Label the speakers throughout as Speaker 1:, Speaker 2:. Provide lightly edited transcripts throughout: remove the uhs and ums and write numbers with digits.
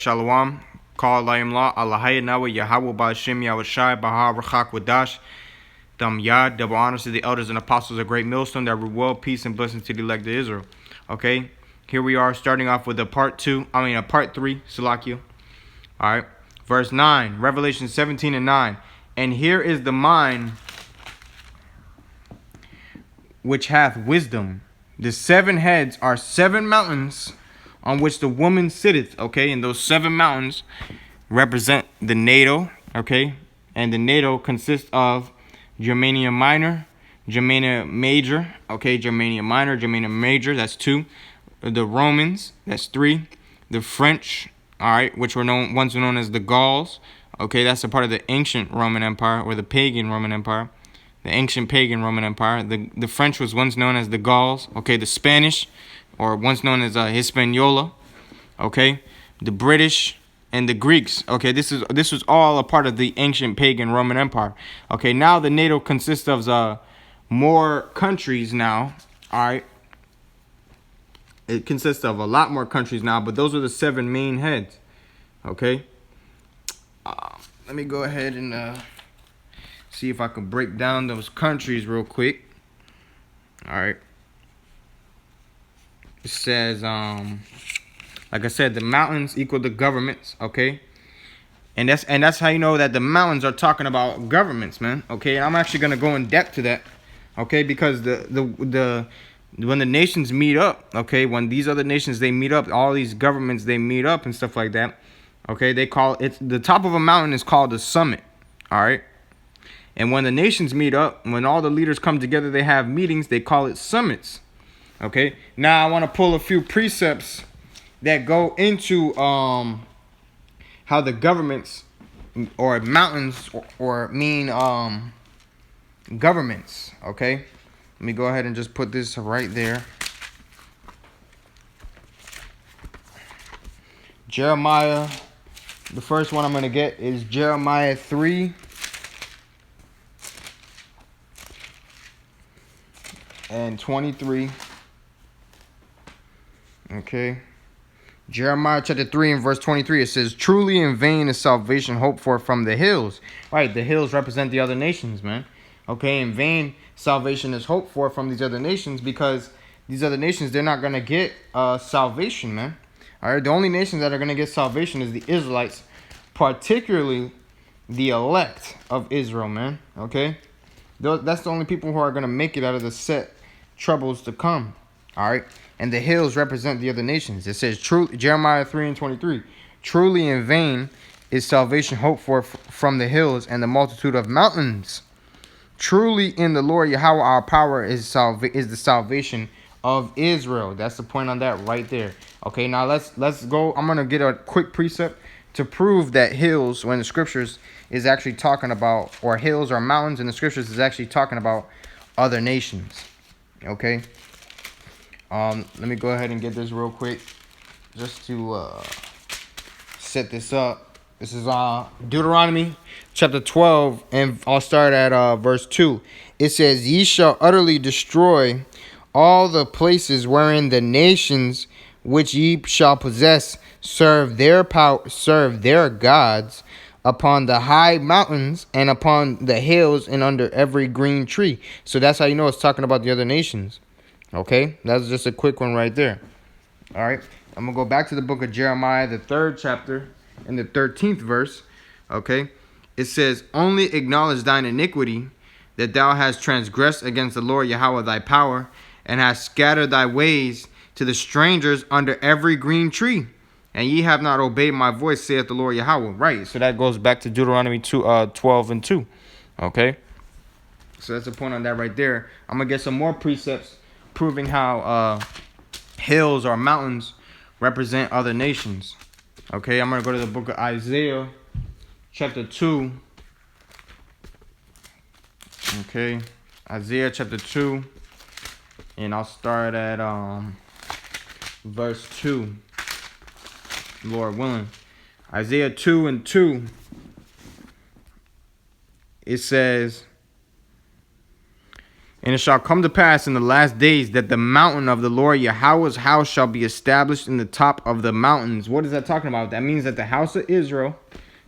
Speaker 1: Shalom. Call Layim La Allahaya Nawa Yahweh Ba'Shem Yahushai Baha Rachak Wadash. Dam Yad. Double honors to the elders and apostles, a great millstone that reward peace and blessings to the elect of Israel. Okay, here we are starting off with a part 3, Salakia. Alright. Verse 9, Revelation 17 and 9. And here is the mind which hath wisdom. The 7 heads are 7 mountains on which the woman sitteth, okay? And those 7 mountains represent the NATO, okay? And the NATO consists of Germania Minor, Germania Major, okay? Germania Minor, Germania Major, that's 2. The Romans, that's 3. The French, all right, which were once known as the Gauls, okay? That's a part of the ancient Roman Empire or the pagan Roman Empire. The ancient pagan Roman Empire. The French was once known as the Gauls, okay? The Spanish, or once known as Hispaniola, okay? The British and the Greeks, okay? This was all a part of the ancient pagan Roman Empire, okay? Now the NATO consists of more countries now, all right? It consists of a lot more countries now, but those are the 7 main heads, okay? Let me go ahead and see if I can break down those countries real quick, all right? It says, like I said, the mountains equal the governments, okay? And that's how you know that the mountains are talking about governments, man, okay? And I'm actually gonna go in depth to that, okay? Because when the nations meet up, okay, when these other nations they meet up, all these governments they meet up and stuff like that, okay? They call it, the top of a mountain is called the summit, all right? And when the nations meet up, when all the leaders come together, they have meetings. They call it summits. Okay, now I want to pull a few precepts that go into how the governments or mountains or mean governments. Okay, let me go ahead and just put this right there. Jeremiah, the first one I'm going to get is Jeremiah 3 and 23. Okay. Jeremiah chapter 3 and verse 23, it says, truly in vain is salvation hoped for from the hills. Right, the hills represent the other nations, man. Okay, in vain salvation is hoped for from these other nations because these other nations, they're not going to get salvation, man. All right, the only nations that are going to get salvation is the Israelites, particularly the elect of Israel, man. Okay, that's the only people who are going to make it out of the set troubles to come. All right. And the hills represent the other nations. It says, Jeremiah 3 and 23, truly in vain is salvation hoped for from the hills and the multitude of mountains. Truly in the Lord Yahweh our power is the salvation of Israel. That's the point on that right there. Okay, now let's go. I'm going to get a quick precept to prove that hills, when the scriptures is actually talking about, or hills or mountains in the scriptures is actually talking about other nations. Okay. Let me go ahead and get this real quick just to set this up. This is Deuteronomy chapter 12, and I'll start at verse 2. It says, ye shall utterly destroy all the places wherein the nations which ye shall possess serve their gods upon the high mountains and upon the hills and under every green tree. So that's how you know it's talking about the other nations. Okay, that's just a quick one right there. All right, I'm going to go back to the book of Jeremiah, the 3rd chapter, and the 13th verse. Okay, it says, only acknowledge thine iniquity, that thou hast transgressed against the Lord Yahweh thy power, and hast scattered thy ways to the strangers under every green tree. And ye have not obeyed my voice, saith the Lord Yahweh. Right, so that goes back to Deuteronomy 12 and 2. Okay, so that's a point on that right there. I'm going to get some more precepts proving how hills or mountains represent other nations. Okay, I'm going to go to the book of Isaiah, chapter 2. Okay, Isaiah chapter 2. And I'll start at verse 2, Lord willing. Isaiah 2 and 2. It says, And it shall come to pass in the last days that the mountain of the Lord Yahweh's house shall be established in the top of the mountains. What is that talking about? That means that the house of Israel,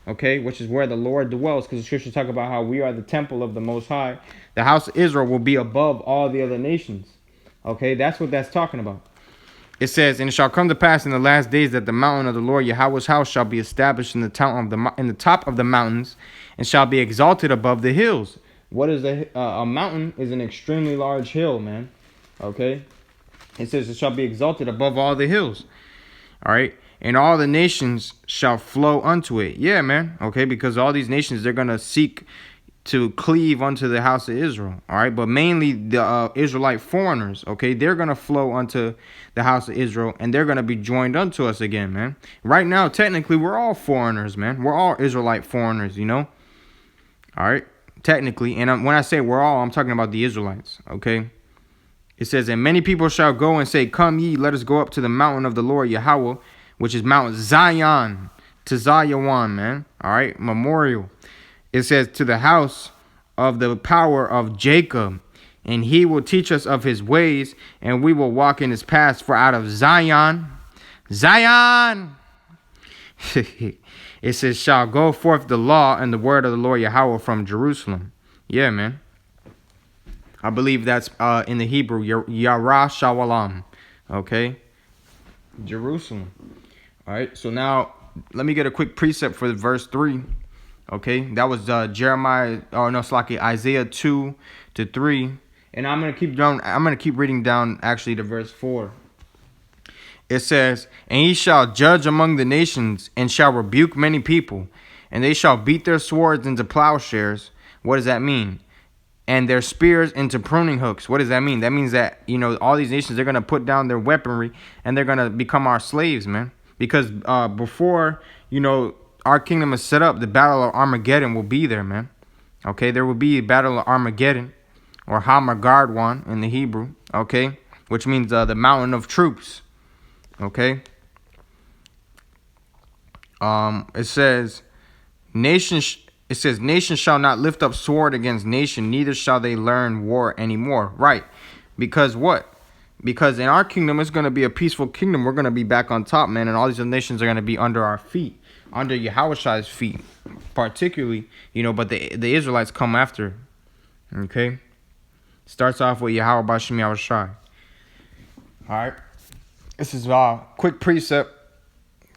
Speaker 1: okay, which is where the Lord dwells, because the scriptures talk about how we are the temple of the Most High. The house of Israel will be above all the other nations. Okay, that's what that's talking about. It says, and it shall come to pass in the last days that the mountain of the Lord Yahweh's house shall be established in the top of the mountains, and shall be exalted above the hills. What is a mountain? Is an extremely large hill, man. Okay, it says it shall be exalted above all the hills. All right, and all the nations shall flow unto it. Yeah, man. Okay, because all these nations, they're gonna seek to cleave unto the house of Israel. All right, but mainly the Israelite foreigners. Okay, they're gonna flow unto the house of Israel, and they're gonna be joined unto us again, man. Right now, technically, we're all foreigners, man. We're all Israelite foreigners, you know. All right, technically, and when I say we're all, I'm talking about the Israelites. Okay. It says, and many people shall go and say, come ye, let us go up to the mountain of the Lord Yahweh, which is Mount Zion, to Zion, man. All right, memorial. It says, to the house of the power of Jacob, and he will teach us of his ways, and we will walk in his paths. For out of Zion, it says, shall go forth the law and the word of the Lord Yahweh from Jerusalem. Yeah, man. I believe that's in the Hebrew, Yara Shawalam. Okay? Jerusalem. All right, so now let me get a quick precept for verse 3. Okay, that was Isaiah 2 to 3. And I'm gonna keep reading down actually to verse 4. It says, and he shall judge among the nations, and shall rebuke many people, and they shall beat their swords into plowshares. What does that mean? And their spears into pruning hooks. What does that mean? That means that, you know, all these nations, they're going to put down their weaponry, and they're going to become our slaves, man. Because before, you know, our kingdom is set up, the battle of Armageddon will be there, man. Okay, there will be a battle of Armageddon, or Hamagardwan in the Hebrew, okay, which means the mountain of troops, okay. It says, nation shall not lift up sword against nation, neither shall they learn war anymore. Right. Because what? Because in our kingdom, it's going to be a peaceful kingdom. We're going to be back on top, man. And all these other nations are going to be under our feet, under Yahweh's feet, particularly, you know, but the Israelites come after. Okay. Starts off with Yahweh Bashem Yahushai. All right. This is a quick precept.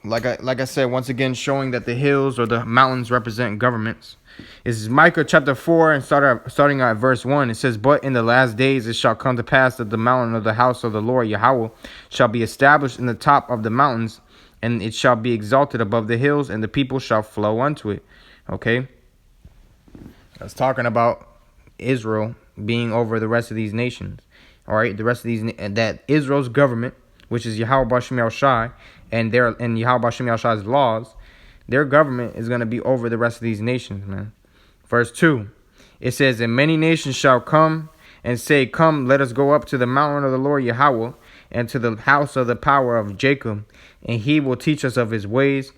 Speaker 1: Like I said, once again, showing that the hills or the mountains represent governments. This is Micah chapter 4 and starting at verse 1. It says, but in the last days it shall come to pass that the mountain of the house of the Lord Yahweh shall be established in the top of the mountains, and it shall be exalted above the hills, and the people shall flow unto it. Okay? That's talking about Israel being over the rest of these nations. All right? The rest of these, that Israel's government, which is Yahweh Bashem Yahushai, and Yahweh Bashem Yahushai's laws, their government is going to be over the rest of these nations, man. Verse 2, it says, and many nations shall come and say, come, let us go up to the mountain of the Lord Yahweh, and to the house of the power of Jacob, and he will teach us of his ways,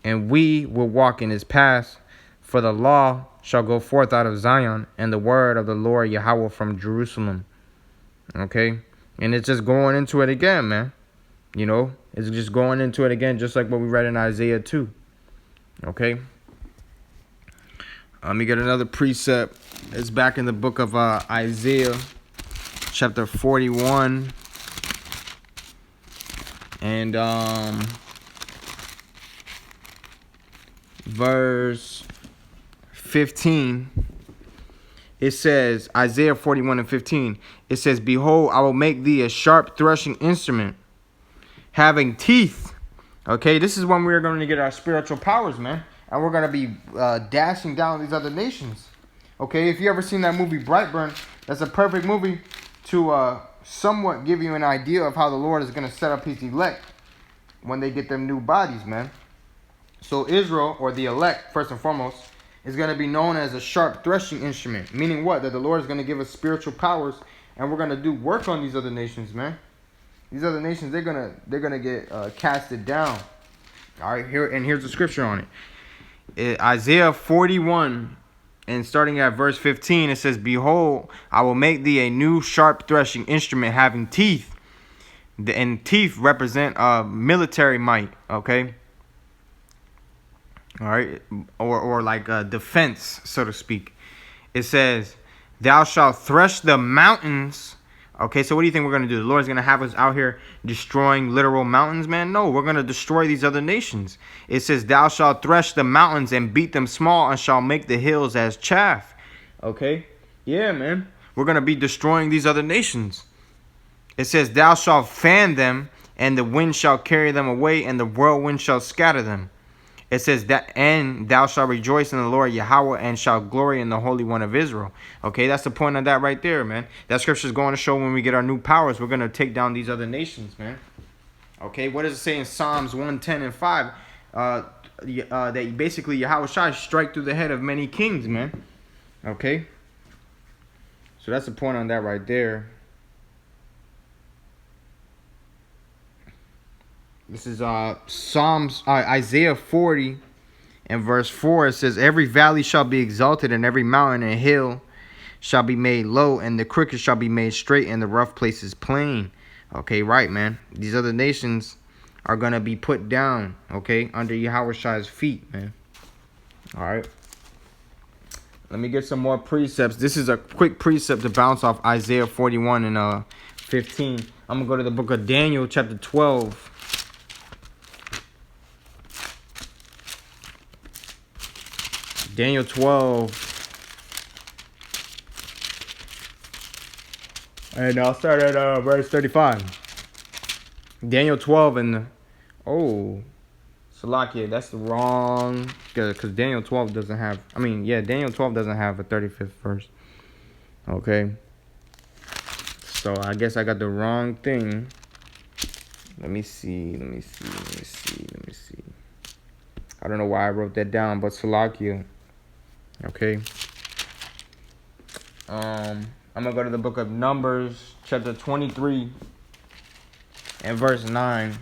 Speaker 1: and we will walk in his paths. For the law shall go forth out of Zion, and the word of the Lord Yahweh from Jerusalem. Okay? And it's just going into it again, man. You know, it's just going into it again, just like what we read in Isaiah 2. Okay? Let me get another precept. It's back in the book of Isaiah, chapter 41. And verse 15. It says, Isaiah 41 and 15. It says, behold, I will make thee a sharp threshing instrument, having teeth. Okay, this is when we're going to get our spiritual powers, man. And we're going to be dashing down these other nations. Okay, if you ever seen that movie Brightburn, that's a perfect movie to somewhat give you an idea of how the Lord is going to set up his elect when they get them new bodies, man. So Israel, or the elect, first and foremost, is going to be known as a sharp threshing instrument. Meaning what? That the Lord is going to give us spiritual powers, and we're going to do work on these other nations, man. These other nations, they're gonna get casted down. All right, here's the scripture on it. Isaiah 41 And starting at verse 15, it says, "Behold, I will make thee a new sharp threshing instrument having teeth." And teeth represent military might, okay? All right, or like defense, so to speak. It says, "Thou shalt thresh the mountains." Okay, so what do you think we're gonna do? The Lord's gonna have us out here destroying literal mountains, man? No, we're gonna destroy these other nations. It says, "Thou shalt thresh the mountains and beat them small, and shall make the hills as chaff." Okay, yeah, man. We're gonna be destroying these other nations. It says, "Thou shalt fan them, and the wind shall carry them away, and the whirlwind shall scatter them." It says that, "And thou shalt rejoice in the Lord Yahweh, and shalt glory in the Holy One of Israel." Okay, that's the point of that right there, man. That scripture is going to show when we get our new powers, we're going to take down these other nations, man. Okay, what does it say in Psalms 110 and 5? That basically Yahweh shall strike through the head of many kings, man. Okay, so that's the point on that right there. This is Isaiah 40 and verse 4. It says, "Every valley shall be exalted, and every mountain and hill shall be made low, and the crooked shall be made straight, and the rough places plain." Okay, right, man. These other nations are going to be put down, okay, under Yahweh Shai's feet, man. All right. Let me get some more precepts. This is a quick precept to bounce off Isaiah 41 and 15. I'm going to go to the book of Daniel, chapter 12. Daniel 12. And I'll start at verse 35. Daniel 12 and... Salakia, that's the wrong... Because Daniel 12 doesn't have... Daniel 12 doesn't have a 35th verse. Okay. So I guess I got the wrong thing. Let me see. I don't know why I wrote that down, but Salakia. Okay. I'm gonna go to the book of Numbers, chapter 23, and verse 9.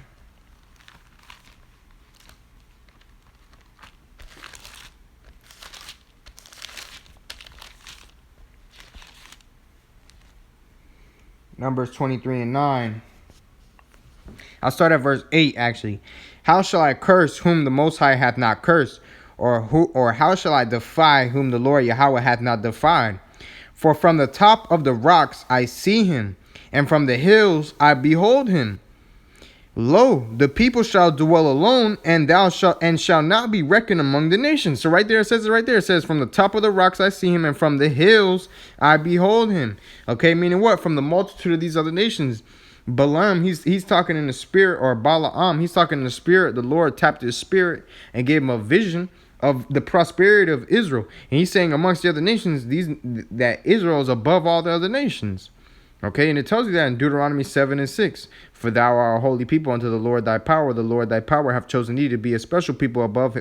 Speaker 1: Numbers 23 and 9. I'll start at verse 8, actually. "How shall I curse whom the Most High hath not cursed? Or how shall I defy whom the Lord Yahweh hath not defied? For from the top of the rocks I see him, and from the hills I behold him. Lo, the people shall dwell alone, and shall not be reckoned among the nations." So right there, it says it right there. It says, "From the top of the rocks I see him, and from the hills I behold him." Okay, meaning what? From the multitude of these other nations. Balaam, he's talking in the spirit, or Balaam, he's talking in the spirit. The Lord tapped his spirit and gave him a vision of the prosperity of Israel. And he's saying amongst the other nations, that Israel is above all the other nations. Okay, and it tells you that in Deuteronomy 7 and 6. "For thou art a holy people unto the Lord thy power. The Lord thy power hath chosen thee to be a special people above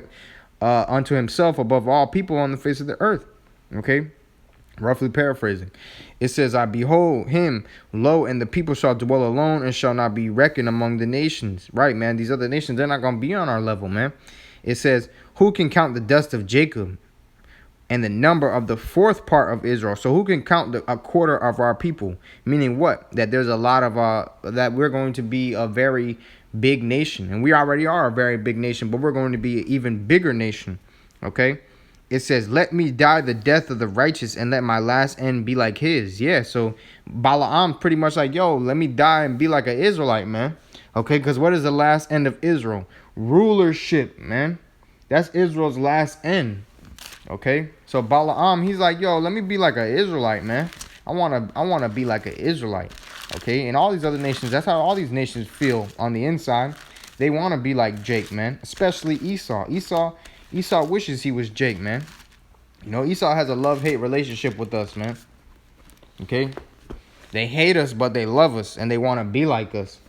Speaker 1: unto himself, above all people on the face of the earth." Okay, roughly paraphrasing. It says, "I behold him, lo, and the people shall dwell alone, and shall not be reckoned among the nations." Right, man. These other nations, they're not going to be on our level, man. It says, "Who can count the dust of Jacob, and the number of the fourth part of Israel?" So who can count a quarter of our people? Meaning what? That there's a lot of that we're going to be a very big nation, and we already are a very big nation, but we're going to be an even bigger nation. Okay. It says, "Let me die the death of the righteous, and let my last end be like his." Yeah, so Balaam pretty much like, yo, let me die and be like an Israelite, man. Okay, because what is the last end of Israel? Rulership, man. That's Israel's last end. Okay, so Balaam, he's like, yo, let me be like an Israelite, man. I wanna be like an Israelite. Okay, and all these other nations, that's how all these nations feel on the inside. They want to be like Jake, man. Especially Esau. Esau wishes he was Jake, man. You know, Esau has a love-hate relationship with us, man. Okay? They hate us, but they love us, and they want to be like us.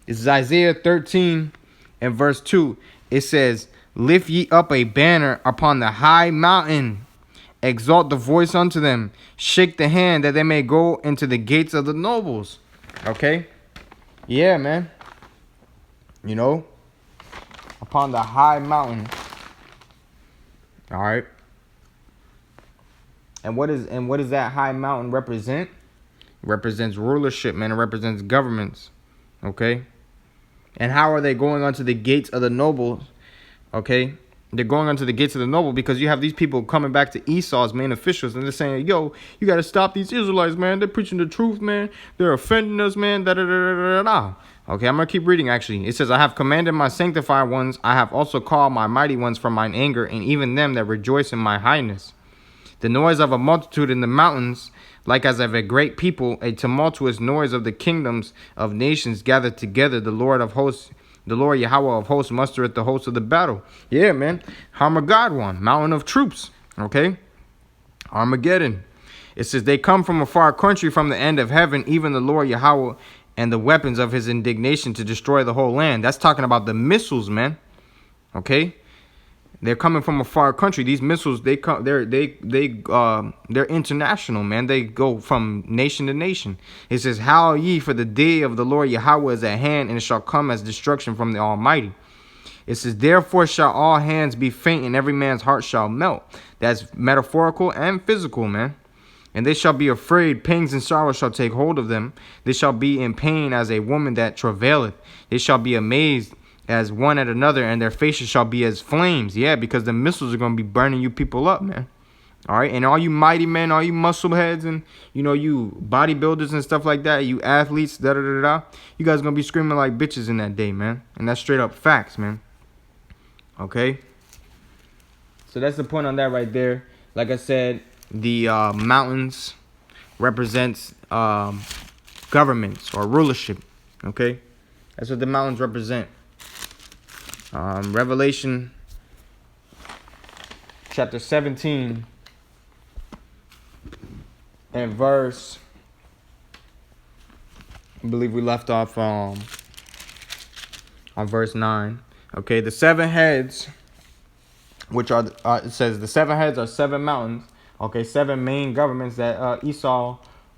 Speaker 1: This is Isaiah 13 and verse 2. It says, "Lift ye up a banner upon the high mountain. Exalt the voice unto them. Shake the hand that they may go into the gates of the nobles." Okay? Yeah, man. You know? Upon the high mountain. All right. And what does that high mountain represent? It represents rulership, man. It represents governments. Okay? And how are they going onto the gates of the nobles? Okay? They're going onto the gates of the noble because you have these people coming back to Esau's main officials and they're saying, yo, you got to stop these Israelites, man. They're preaching the truth, man. They're offending us, man. Da da da da da da. Okay, I'm going to keep reading, actually. It says, I have commanded my sanctified ones. I have also called my mighty ones from mine anger, and even them that rejoice in my highness. The noise of a multitude in the mountains, like as of a great people, a tumultuous noise of the kingdoms of nations gathered together. The Lord of hosts, the Lord Yahweh of hosts, mustereth the hosts of the battle. Yeah, man. Armageddon, mountain of troops. Okay? Armageddon. It says, they come from a far country, from the end of heaven, even the Lord Yahweh, and the weapons of his indignation to destroy the whole land. That's talking about the missiles, man. Okay? They're coming from a far country. These missiles, they're international, man. They go from nation to nation. It says, howl ye, for the day of the Lord Yahweh is at hand, and it shall come as destruction from the Almighty. It says, therefore shall all hands be faint, and every man's heart shall melt. That's metaphorical and physical, man. And they shall be afraid, pangs and sorrow shall take hold of them. They shall be in pain as a woman that travaileth. They shall be amazed as one at another, and their faces shall be as flames. Yeah, because the missiles are going to be burning you people up, man. All right, and all you mighty men, all you muscle heads, and, you know, you bodybuilders and stuff like that, you athletes, da-da-da-da, you guys going to be screaming like bitches in that day, man. And that's straight up facts, man. Okay? So that's the point on that right there. Like I said, the mountains represents governments or rulership. Okay? That's what the mountains represent. Revelation chapter 17 and verse, I believe we left off on verse 9. Okay, the seven heads, which are, it says the seven heads are seven mountains. Okay, seven main governments that Esau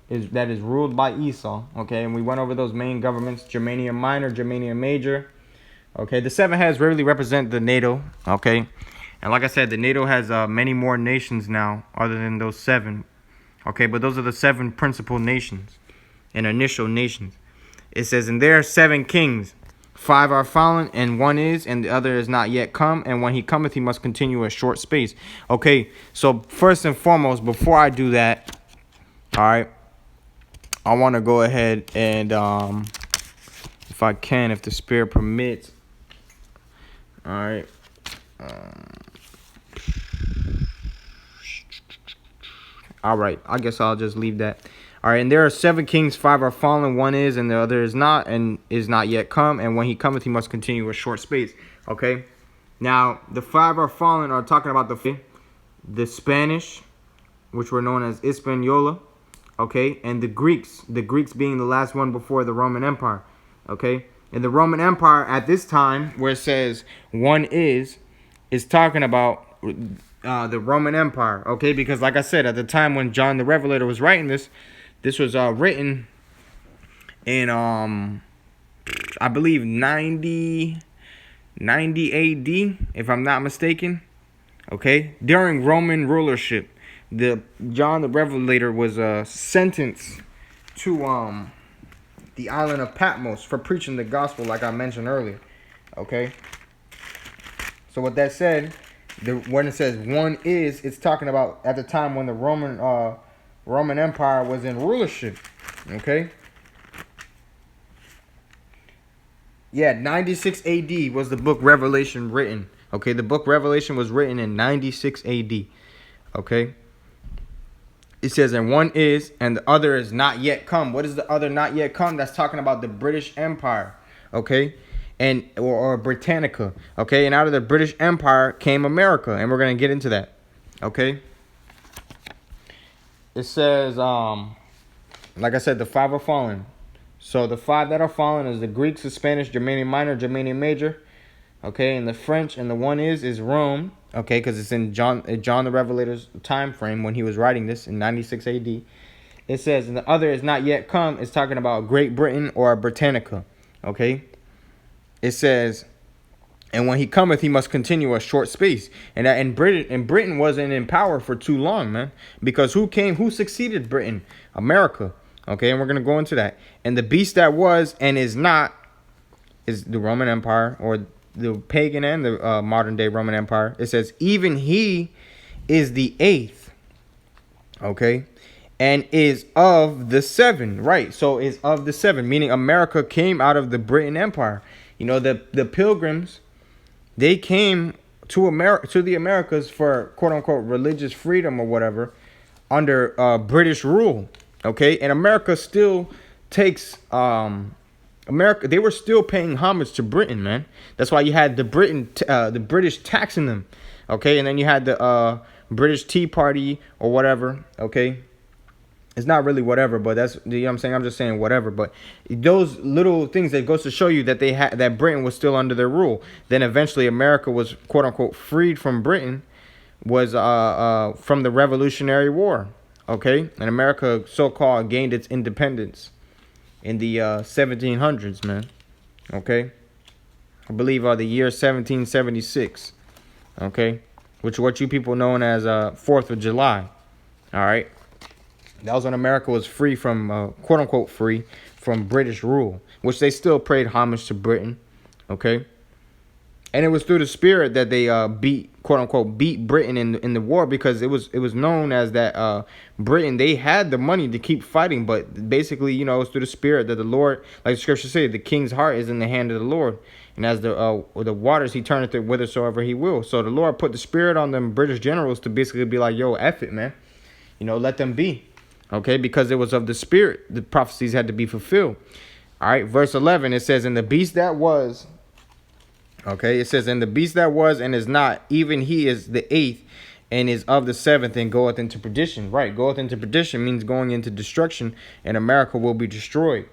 Speaker 1: is ruled by Esau. Okay, and we went over those main governments: Germania Minor, Germania Major. Okay, the seven heads really represent the NATO. Okay, and like I said, the NATO has many more nations now other than those seven. Okay, but those are the seven principal nations and initial nations. It says, and there are seven kings. 5 are fallen, and one is, and the other is not yet come. And when he cometh, he must continue a short space. Okay, so first and foremost, before I do that, all right, I want to go ahead and, if I can, if the Spirit permits, all right, all right, I guess I'll just leave that. All right, and there are seven kings, 5 are fallen, one is, and the other is not, and is not yet come. And when he cometh, he must continue a short space. Okay, now the 5 are fallen are talking about the Spanish, which were known as Hispaniola. Okay, and the Greeks being the last one before the Roman Empire. Okay, and the Roman Empire at this time, where it says one is talking about the Roman Empire. Okay, because like I said, at the time when John the Revelator was writing this was written in I believe 90 AD, if I'm not mistaken. Okay, during Roman rulership, John the Revelator was sentenced to the island of Patmos for preaching the gospel, like I mentioned earlier. Okay, so with that said, when it says one is, it's talking about at the time when the Roman Empire was in rulership. Okay, yeah, 96 AD was the book Revelation written. Okay, the book Revelation was written in 96 AD. Okay, it says, and one is, and the other is not yet come. What is the other not yet come? That's talking about the British Empire. Okay, and or Britannica. Okay, and out of the British Empire came America, and we're gonna get into that. Okay, it says, like I said, the 5 are fallen. So the 5 that are fallen is the Greeks, the Spanish, Germania Minor, Germania Major. Okay, and the French, and the one is Rome. Okay, because it's in John the Revelator's time frame when he was writing this in 96 AD. It says, and the other is not yet come. It's talking about Great Britain or Britannica. Okay, it says, And when he cometh, he must continue a short space. And Britain wasn't in power for too long, man. Because who succeeded Britain? America. Okay, and we're gonna go into that. And the beast that was and is not is the Roman Empire, or the pagan and the modern day Roman Empire. It says, even he is the eighth. Okay. And is of the seven. Right. So is of the seven, meaning America came out of the Britain Empire. You know, the pilgrims, they came to the Americas for quote unquote religious freedom or whatever under British rule. Okay, and America still takes America. They were still paying homage to Britain, man. That's why you had the British taxing them. Okay, and then you had the British Tea Party or whatever. Okay. It's not really whatever, but that's, you know what I'm saying? I'm just saying whatever. But those little things that goes to show you that that Britain was still under their rule. Then eventually America was quote unquote freed from Britain, was from the Revolutionary War. Okay, and America so-called gained its independence in the 1700s, man. Okay, I believe the year 1776. Okay, which what you people known as 4th of July. All right. That was when America was free from, quote unquote, free from British rule, which they still paid homage to Britain. Okay. And it was through the spirit that they quote unquote, beat Britain in the war, because it was known as that Britain, they had the money to keep fighting. But basically, you know, it's through the spirit that the Lord, like the scripture says, the king's heart is in the hand of the Lord. And as the waters, he turneth it whithersoever he will. So the Lord put the spirit on them British generals to basically be like, yo, F it, man. You know, let them be. Okay, because it was of the spirit, the prophecies had to be fulfilled. All right, verse 11, it says, and the beast that was, okay, it says, and the beast that was and is not, even he is the eighth and is of the seventh and goeth into perdition. Right, goeth into perdition means going into destruction, and America will be destroyed.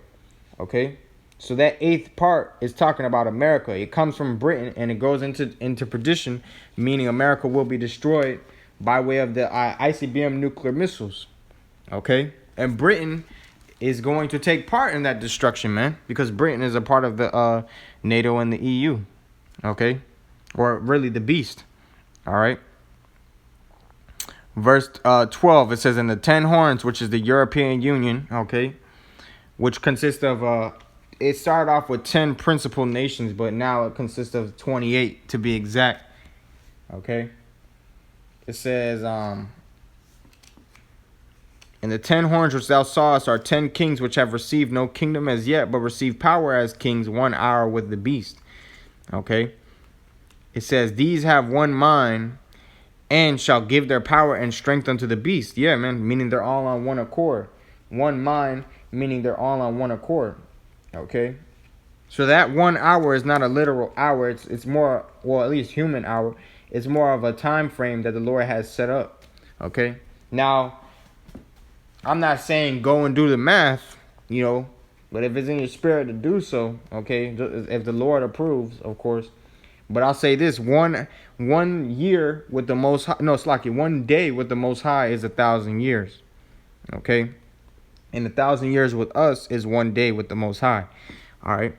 Speaker 1: Okay, so that eighth part is talking about America. It comes from Britain and it goes into perdition, meaning America will be destroyed by way of the ICBM nuclear missiles. Okay, and Britain is going to take part in that destruction, man, because Britain is a part of the NATO and the EU. Okay, or really the beast. All right. Verse 12, it says, in the 10 horns, which is the European Union, okay, which consists of it started off with 10 principal nations, but now it consists of 28 to be exact. Okay, it says and the 10 horns which thou sawest are 10 kings which have received no kingdom as yet, but receive power as kings 1 hour with the beast. Okay. It says, these have one mind and shall give their power and strength unto the beast. Yeah, man. Meaning they're all on one accord. One mind, meaning they're all on one accord. Okay. So that 1 hour is not a literal hour. It's more, well, at least human hour. It's more of a time frame that the Lord has set up. Okay. Now, I'm not saying go and do the math, you know, but if it's in your spirit to do so, okay, if the Lord approves, of course. But I'll say this, one year with the Most High, no, it's like 1 day with the Most High is 1,000 years, okay? And 1,000 years with us is 1 day with the Most High, all right?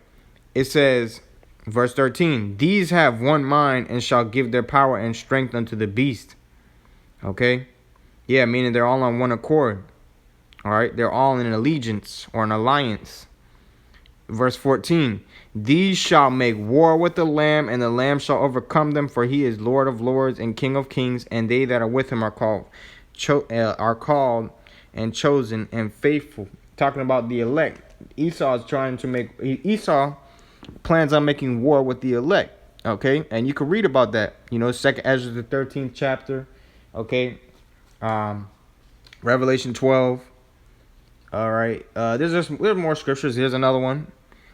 Speaker 1: It says, verse 13, these have one mind and shall give their power and strength unto the beast, okay? Yeah, meaning they're all on one accord. All right, they're all in an allegiance or an alliance. Verse 14, these shall make war with the Lamb, and the Lamb shall overcome them, for he is Lord of lords and King of kings, and they that are with him are called and chosen and faithful. Talking about the elect. Esau plans on making war with the elect. Okay, and you can read about that. You know, 2nd Ezra, the 13th chapter. Okay, Revelation 12. All right. There's more scriptures. Here's another one.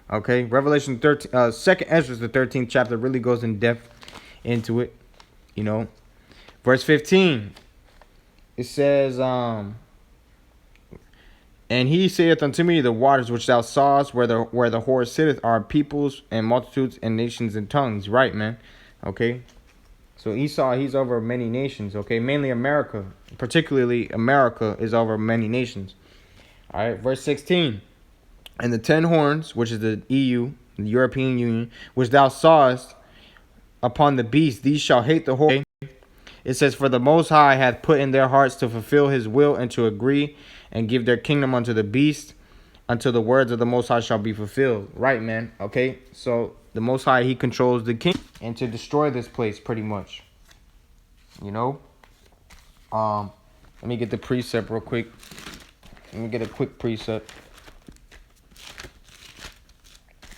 Speaker 1: Okay. Revelation 13. 2nd Ezra, the 13th chapter, really goes in depth into it. You know, verse 15. It says, and he saith unto me, the waters which thou sawest, where the whore sitteth, are peoples and multitudes and nations and tongues. Right, man. Okay. So Esau, he's over many nations. Okay. Mainly America, particularly America, is over many nations. All right, verse 16. And the 10 horns, which is the EU, the European Union, which thou sawest, upon the beast, these shall hate the whore. It says, for the Most High hath put in their hearts to fulfill his will and to agree and give their kingdom unto the beast until the words of the Most High shall be fulfilled. Right, man. Okay, so the Most High, he controls the king and to destroy this place pretty much. You know? Let me get the precept real quick. Let me get a quick precept.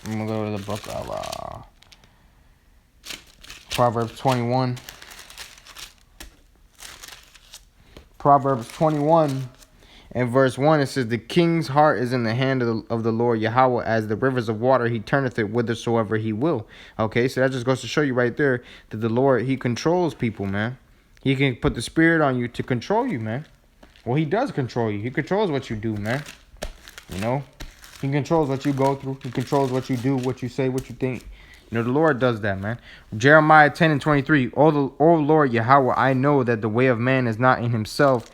Speaker 1: I'm gonna go to the book of Proverbs 21. Proverbs 21 and verse 1, it says, the king's heart is in the hand of the Lord Yahweh, as the rivers of water, he turneth it whithersoever he will. Okay, so that just goes to show you right there that the Lord, he controls people, man. He can put the spirit on you to control you, man. Well, he does control you. He controls what you do, man. You know, he controls what you go through. He controls what you do, what you say, what you think. You know, the Lord does that, man. Jeremiah 10 and 23. O Lord Yahweh, I know that the way of man is not in himself.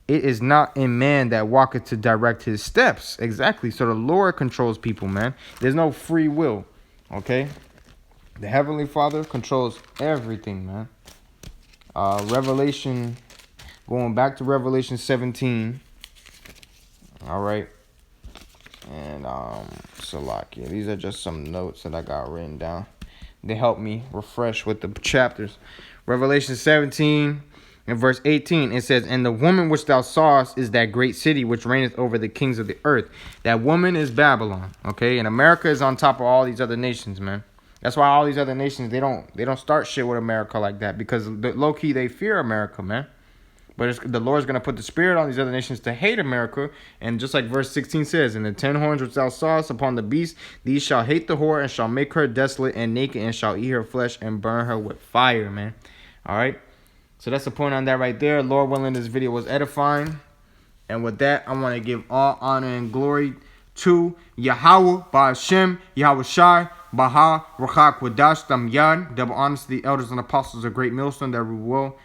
Speaker 1: It is not in man that walketh to direct his steps. Exactly. So the Lord controls people, man. There's no free will. Okay? The Heavenly Father controls everything, man. Revelation, going back to Revelation 17. All right. And Salakia. These are just some notes that I got written down. They help me refresh with the chapters. Revelation 17 and verse 18, it says, and the woman which thou sawest is that great city which reigneth over the kings of the earth. That woman is Babylon. Okay, and America is on top of all these other nations, man. That's why all these other nations, they don't start shit with America like that, because low key they fear America, man. But the Lord's going to put the spirit on these other nations to hate America. And just like verse 16 says, and the 10 horns which thou sawest upon the beast, these shall hate the whore and shall make her desolate and naked and shall eat her flesh and burn her with fire, man. All right. So that's the point on that right there. Lord willing, this video was edifying. And with that, I want to give all honor and glory to Yahweh, Ba'ashem, Yahweh Shai, Baha, Rachak, Wadash, Dam Yad. Double honors to the elders and apostles of Great Millstone that we will